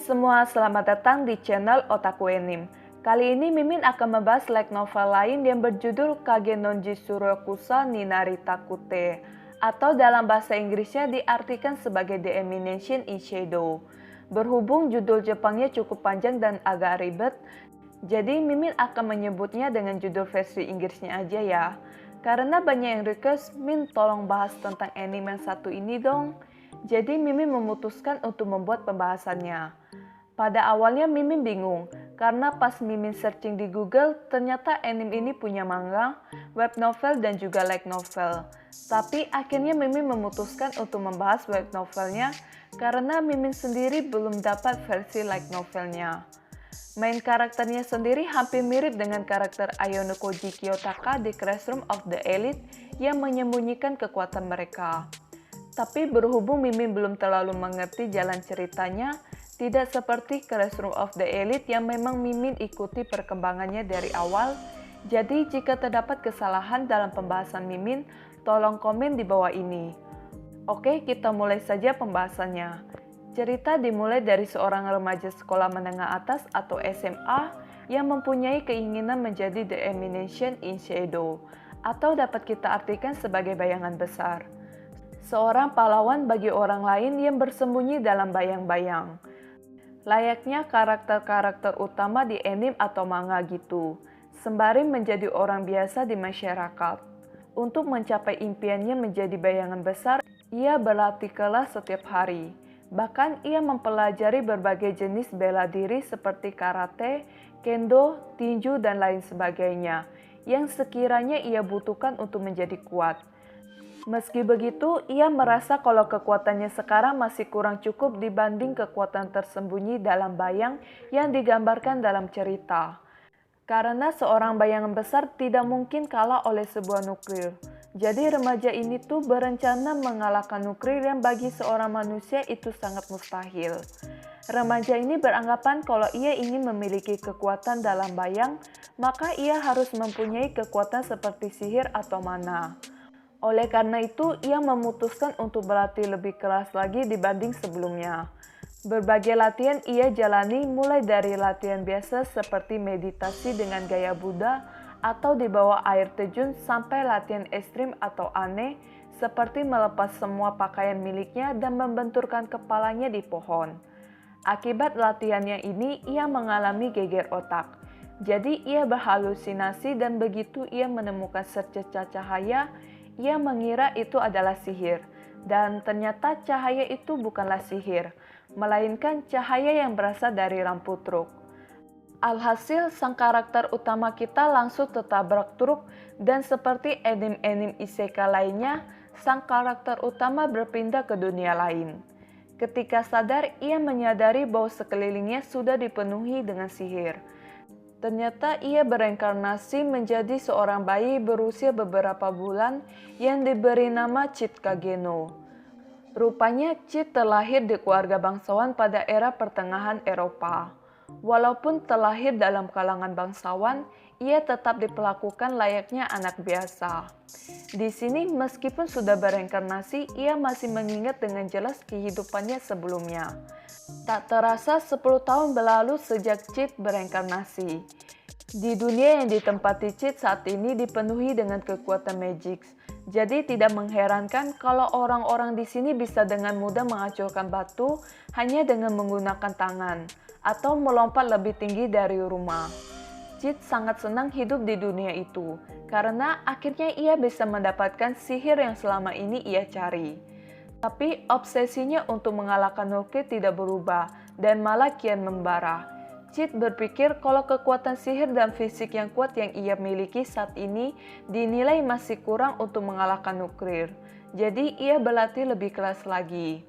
semua, selamat datang di channel Otaku Anime. Kali ini Mimin akan membahas light novel lain yang berjudul Kage no Jisurokusa ni Naritakute, atau dalam bahasa Inggrisnya diartikan sebagai The Emination in Shadow. Berhubung judul Jepangnya cukup panjang dan agak ribet, jadi Mimin akan menyebutnya dengan judul versi Inggrisnya aja ya. Karena banyak yang request, Min tolong bahas tentang anime yang satu ini dong. Jadi Mimin memutuskan untuk membuat pembahasannya. Pada awalnya Mimin bingung, karena pas Mimin searching di Google, ternyata anime ini punya manga, web novel, dan juga light novel. Tapi akhirnya Mimin memutuskan untuk membahas web novelnya, karena Mimin sendiri belum dapat versi light novelnya. Main karakternya sendiri hampir mirip dengan karakter Ayano Koji Kiyotaka di Classroom of the Elite yang menyembunyikan kekuatan mereka. Tapi berhubung Mimin belum terlalu mengerti jalan ceritanya, tidak seperti Classroom of the Elite yang memang Mimin ikuti perkembangannya dari awal. Jadi jika terdapat kesalahan dalam pembahasan Mimin, tolong komen di bawah ini. Oke, kita mulai saja pembahasannya. Cerita dimulai dari seorang remaja sekolah menengah atas atau SMA yang mempunyai keinginan menjadi The Emination in Shadow, atau dapat kita artikan sebagai bayangan besar. Seorang pahlawan bagi orang lain yang bersembunyi dalam bayang-bayang. Layaknya karakter-karakter utama di anime atau manga gitu, sembari menjadi orang biasa di masyarakat. Untuk mencapai impiannya menjadi bayangan besar, ia berlatih keras setiap hari. Bahkan ia mempelajari berbagai jenis bela diri seperti karate, kendo, tinju, dan lain sebagainya, yang sekiranya ia butuhkan untuk menjadi kuat. Meski begitu, ia merasa kalau kekuatannya sekarang masih kurang cukup dibanding kekuatan tersembunyi dalam bayang yang digambarkan dalam cerita. Karena seorang bayangan besar tidak mungkin kalah oleh sebuah nuklir. Jadi remaja ini tuh berencana mengalahkan nuklir yang bagi seorang manusia itu sangat mustahil. Remaja ini beranggapan kalau ia ingin memiliki kekuatan dalam bayang, maka ia harus mempunyai kekuatan seperti sihir atau mana. Oleh karena itu, ia memutuskan untuk berlatih lebih keras lagi dibanding sebelumnya. Berbagai latihan ia jalani mulai dari latihan biasa seperti meditasi dengan gaya Buddha atau di bawah air terjun sampai latihan ekstrim atau aneh seperti melepas semua pakaian miliknya dan membenturkan kepalanya di pohon. Akibat latihannya ini, ia mengalami geger otak. Jadi ia berhalusinasi dan begitu ia menemukan secercah cahaya, ia mengira itu adalah sihir, dan ternyata cahaya itu bukanlah sihir, melainkan cahaya yang berasal dari lampu truk. Alhasil, sang karakter utama kita langsung tertabrak truk, dan seperti anime-anime isekai lainnya, sang karakter utama berpindah ke dunia lain. Ketika sadar, ia menyadari bahwa sekelilingnya sudah dipenuhi dengan sihir. Ternyata ia bereinkarnasi menjadi seorang bayi berusia beberapa bulan yang diberi nama Chit Kageno. Rupanya Chit terlahir di keluarga bangsawan pada era pertengahan Eropa. Walaupun terlahir dalam kalangan bangsawan, ia tetap diperlakukan layaknya anak biasa. Di sini meskipun sudah bereinkarnasi, ia masih mengingat dengan jelas kehidupannya sebelumnya. Tak terasa 10 tahun berlalu sejak Chit bereinkarnasi. Di dunia yang ditempati Chit saat ini dipenuhi dengan kekuatan magic. Jadi tidak mengherankan kalau orang-orang di sini bisa dengan mudah menghancurkan batu hanya dengan menggunakan tangan atau melompat lebih tinggi dari rumah. Chit sangat senang hidup di dunia itu karena akhirnya ia bisa mendapatkan sihir yang selama ini ia cari. Tapi obsesinya untuk mengalahkan nuklir tidak berubah dan malah kian membara. Chit berpikir kalau kekuatan sihir dan fisik yang kuat yang ia miliki saat ini dinilai masih kurang untuk mengalahkan nuklir. Jadi ia berlatih lebih keras lagi.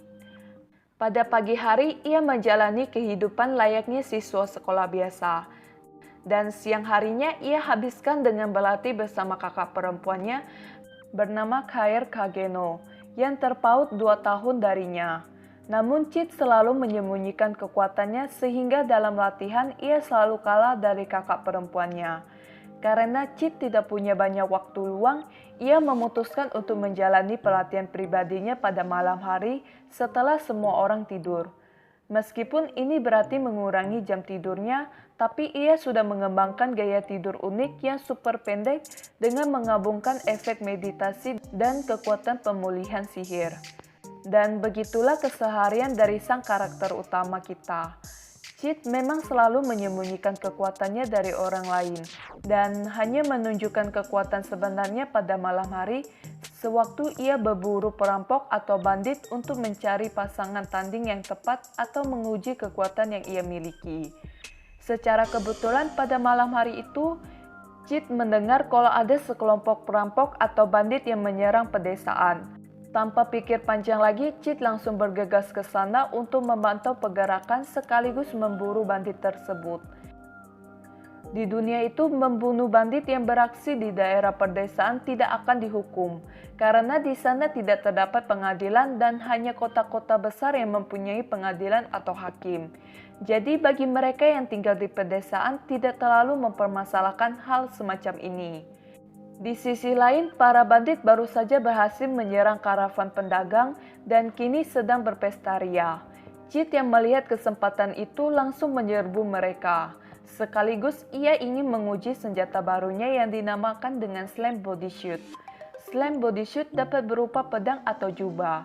Pada pagi hari ia menjalani kehidupan layaknya siswa sekolah biasa. Dan siang harinya ia habiskan dengan berlatih bersama kakak perempuannya bernama Kair Kageno yang terpaut 2 tahun darinya. Namun Chit selalu menyembunyikan kekuatannya sehingga dalam latihan ia selalu kalah dari kakak perempuannya. Karena Chit tidak punya banyak waktu luang, ia memutuskan untuk menjalani pelatihan pribadinya pada malam hari setelah semua orang tidur. Meskipun ini berarti mengurangi jam tidurnya, tapi ia sudah mengembangkan gaya tidur unik yang super pendek dengan menggabungkan efek meditasi dan kekuatan pemulihan sihir. Dan begitulah keseharian dari sang karakter utama kita. Cid memang selalu menyembunyikan kekuatannya dari orang lain dan hanya menunjukkan kekuatan sebenarnya pada malam hari sewaktu ia berburu perampok atau bandit untuk mencari pasangan tanding yang tepat atau menguji kekuatan yang ia miliki. Secara kebetulan pada malam hari itu, Cid mendengar kalau ada sekelompok perampok atau bandit yang menyerang pedesaan. Tanpa pikir panjang lagi, Cid langsung bergegas ke sana untuk memantau pergerakan sekaligus memburu bandit tersebut. Di dunia itu, membunuh bandit yang beraksi di daerah pedesaan tidak akan dihukum, karena di sana tidak terdapat pengadilan dan hanya kota-kota besar yang mempunyai pengadilan atau hakim. Jadi bagi mereka yang tinggal di pedesaan tidak terlalu mempermasalahkan hal semacam ini. Di sisi lain, para bandit baru saja berhasil menyerang karavan pedagang dan kini sedang berpesta ria. Cid yang melihat kesempatan itu langsung menyerbu mereka. Sekaligus ia ingin menguji senjata barunya yang dinamakan dengan Slam Body Shoot. Slam Body Shoot dapat berupa pedang atau jubah.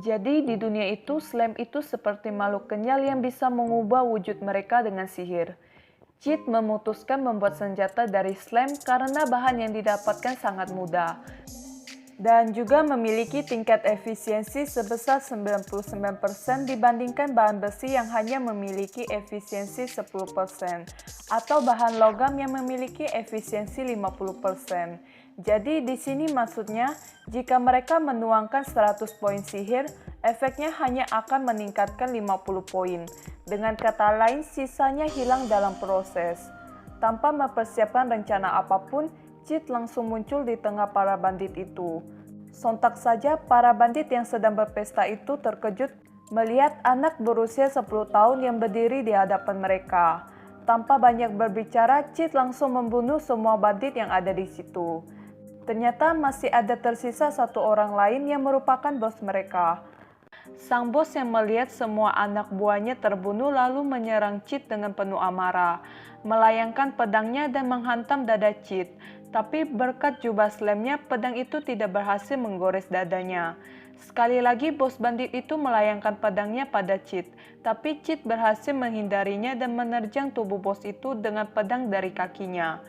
Jadi di dunia itu, Slam itu seperti makhluk kenyal yang bisa mengubah wujud mereka dengan sihir. Cid memutuskan membuat senjata dari Slam karena bahan yang didapatkan sangat mudah dan juga memiliki tingkat efisiensi sebesar 99% dibandingkan bahan besi yang hanya memiliki efisiensi 10% atau bahan logam yang memiliki efisiensi 50%. Jadi di sini maksudnya, jika mereka menuangkan 100 poin sihir, efeknya hanya akan meningkatkan 50 poin. Dengan kata lain, sisanya hilang dalam proses. Tanpa mempersiapkan rencana apapun, Cid langsung muncul di tengah para bandit itu. Sontak saja, para bandit yang sedang berpesta itu terkejut melihat anak berusia 10 tahun yang berdiri di hadapan mereka. Tanpa banyak berbicara, Cid langsung membunuh semua bandit yang ada di situ. Ternyata masih ada tersisa satu orang lain yang merupakan bos mereka. Sang bos yang melihat semua anak buahnya terbunuh lalu menyerang Cid dengan penuh amarah, melayangkan pedangnya dan menghantam dada Cid. Tapi berkat jubah Slamnya, pedang itu tidak berhasil menggores dadanya. Sekali lagi bos bandit itu melayangkan pedangnya pada Cid, tapi Cid berhasil menghindarinya dan menerjang tubuh bos itu dengan pedang dari kakinya.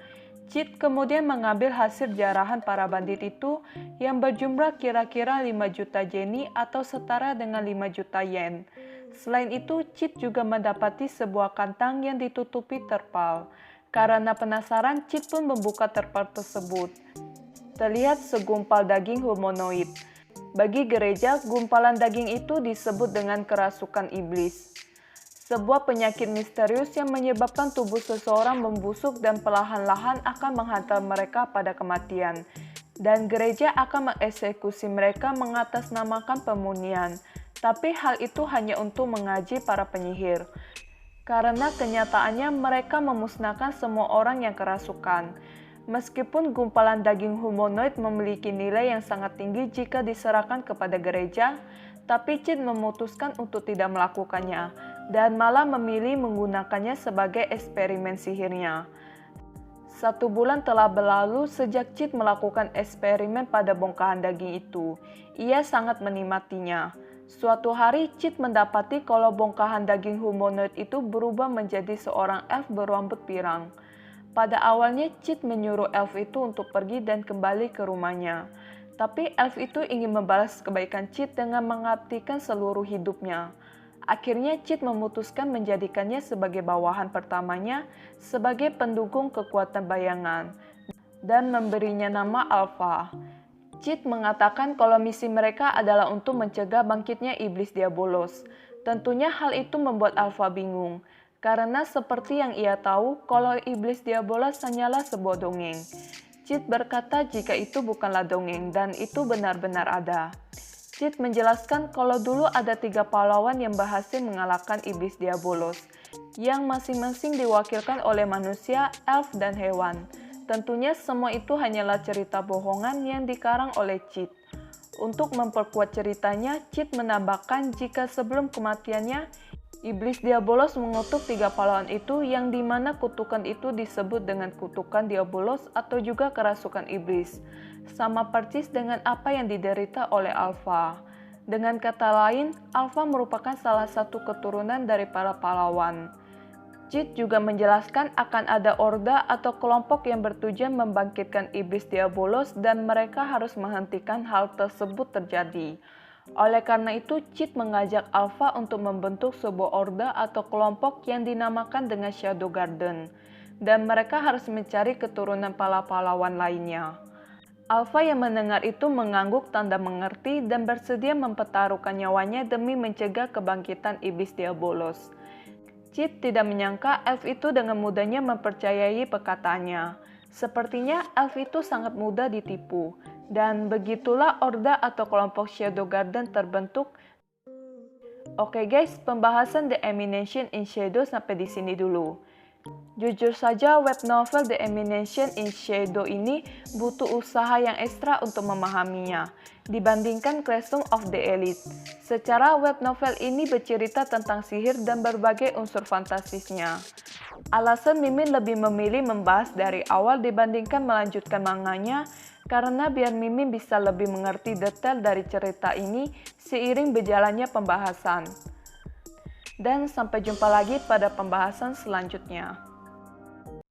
Cid kemudian mengambil hasil jarahan para bandit itu yang berjumlah kira-kira 5 juta jenny atau setara dengan 5 juta yen. Selain itu, Cid juga mendapati sebuah kantang yang ditutupi terpal. Karena penasaran, Cid pun membuka terpal tersebut. Terlihat segumpal daging humanoid. Bagi gereja, gumpalan daging itu disebut dengan kerasukan iblis. Sebuah penyakit misterius yang menyebabkan tubuh seseorang membusuk dan perlahan-lahan akan menghantar mereka pada kematian. Dan gereja akan mengeksekusi mereka mengatasnamakan pemurnian. Tapi hal itu hanya untuk mengaji para penyihir. Karena kenyataannya mereka memusnahkan semua orang yang kerasukan. Meskipun gumpalan daging humanoid memiliki nilai yang sangat tinggi jika diserahkan kepada gereja, tapi Cid memutuskan untuk tidak melakukannya dan malah memilih menggunakannya sebagai eksperimen sihirnya. 1 bulan telah berlalu sejak Cid melakukan eksperimen pada bongkahan daging itu. Ia sangat menikmatinya. Suatu hari Cid mendapati kalau bongkahan daging humanoid itu berubah menjadi seorang elf berambut pirang. Pada awalnya Cid menyuruh elf itu untuk pergi dan kembali ke rumahnya. Tapi elf itu ingin membalas kebaikan Cid dengan mengabdikan seluruh hidupnya. Akhirnya Cid memutuskan menjadikannya sebagai bawahan pertamanya sebagai pendukung kekuatan bayangan dan memberinya nama Alpha. Cid mengatakan kalau misi mereka adalah untuk mencegah bangkitnya iblis Diabolos. Tentunya hal itu membuat Alpha bingung, karena seperti yang ia tahu kalau iblis Diabolos hanyalah sebuah dongeng. Cid berkata jika itu bukanlah dongeng dan itu benar-benar ada. Cid menjelaskan kalau dulu ada 3 pahlawan yang berhasil mengalahkan iblis Diabolos, yang masing-masing diwakilkan oleh manusia, elf, dan hewan. Tentunya semua itu hanyalah cerita bohongan yang dikarang oleh Cid. Untuk memperkuat ceritanya, Cid menambahkan jika sebelum kematiannya, Iblis Diabolos mengutuk 3 pahlawan itu yang dimana kutukan itu disebut dengan kutukan Diabolos atau juga kerasukan iblis, sama persis dengan apa yang diderita oleh Alpha. Dengan kata lain, Alpha merupakan salah satu keturunan dari para pahlawan. Cid juga menjelaskan akan ada orda atau kelompok yang bertujuan membangkitkan iblis Diabolos dan mereka harus menghentikan hal tersebut terjadi. Oleh karena itu, Cid mengajak Alpha untuk membentuk sebuah orda atau kelompok yang dinamakan dengan Shadow Garden, dan mereka harus mencari keturunan para pahlawan lainnya. Alpha yang mendengar itu mengangguk tanda mengerti dan bersedia mempertaruhkan nyawanya demi mencegah kebangkitan iblis Diabolos. Cid tidak menyangka elf itu dengan mudahnya mempercayai perkataannya. Sepertinya elf itu sangat mudah ditipu. Dan begitulah orda atau kelompok Shadow Garden terbentuk. Oke guys, pembahasan The Emination in Shadow sampai di sini dulu. Jujur saja, web novel The Emination in Shadow ini butuh usaha yang ekstra untuk memahaminya dibandingkan Classroom of the Elite. Secara web novel ini bercerita tentang sihir dan berbagai unsur fantasisnya. Alasan Mimin lebih memilih membahas dari awal dibandingkan melanjutkan manganya karena biar Mimin bisa lebih mengerti detail dari cerita ini seiring berjalannya pembahasan. Dan sampai jumpa lagi pada pembahasan selanjutnya.